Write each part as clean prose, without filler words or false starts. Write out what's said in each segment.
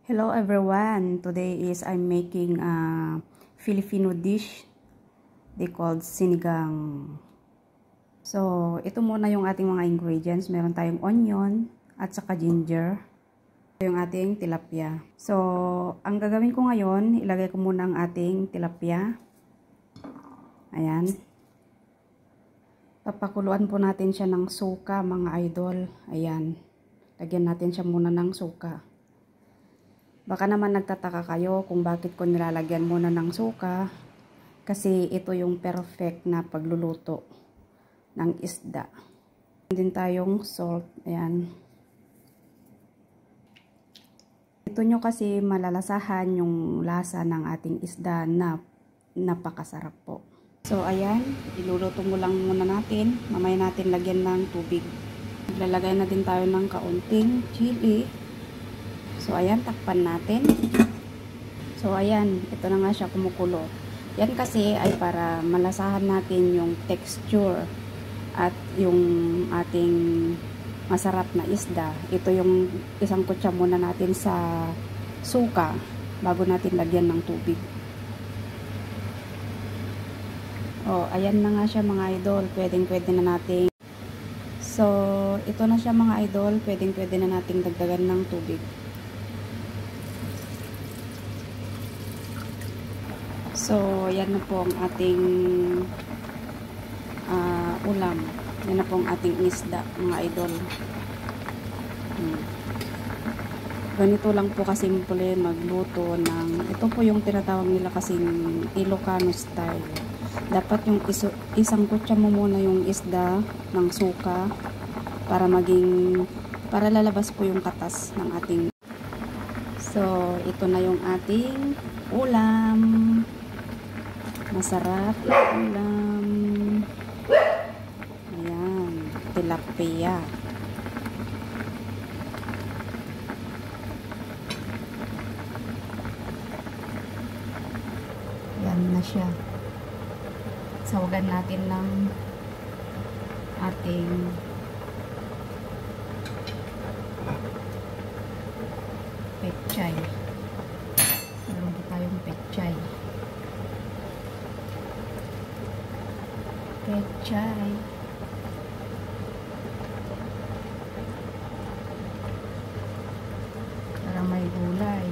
Hello everyone, today is I'm making a Filipino dish they called sinigang. So ito muna yung ating mga ingredients. Meron tayong onion at saka ginger. Ito yung ating tilapia. So ang gagawin ko ngayon, ilagay ko muna ang ating tilapia. Ayan. Papakuluan po natin siya ng suka mga idol. Ayan. Lagyan natin siya muna ng suka. Baka naman nagtataka kayo kung bakit ko nilalagyan muna ng suka. Kasi ito yung perfect na pagluluto ng isda. Din tayong salt. Ayan. Ito nyo kasi malalasahan yung lasa ng ating isda na napakasarap po. So ayan, iluluto mo lang muna natin. Mamaya natin lagyan ng tubig. Lalagay na din tayo ng kaunting chili. So, ayan, takpan natin. So, ayan, ito na nga siya kumukulo. Yan kasi ay para malasahan natin yung texture at yung ating masarap na isda. Ito yung isang kutsa muna natin sa suka bago natin lagyan ng tubig. Oh, ayan na nga siya mga idol. Pwede na natin. So, ito na siya mga idol. Pwede na nating dagdagan ng tubig. So, yan na po ang ating ulam. Yan na po ang ating isda, mga idol. Ganito lang po kasimple magluto ng, ito po yung tinatawag nila kasing Ilocano style. Dapat yung isang kutsa mo muna yung isda ng suka para lalabas po yung katas ng ating. So, ito na yung ating ulam. Masarap na ulam. Ayan, tilapia. Yan na siya. Sawagan natin ng ating pechay. Meron po tayong pechay. Pechay. Para may gulay.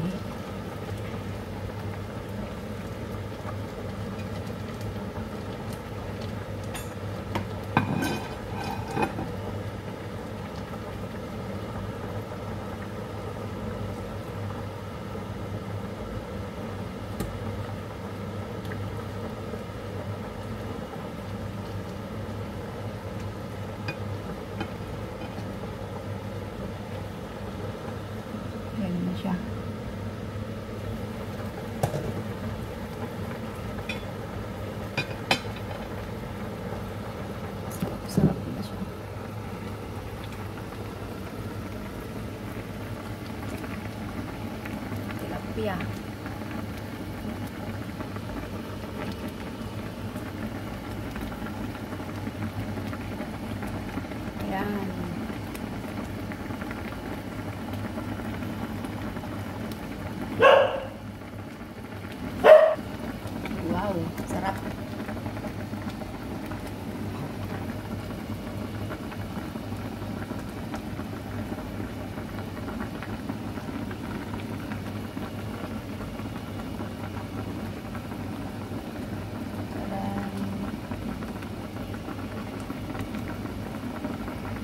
Siya. Sarap na siya. Tilapia. Ayan. Wow, sarap.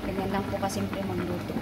Ganyan lang po kasimple magluto.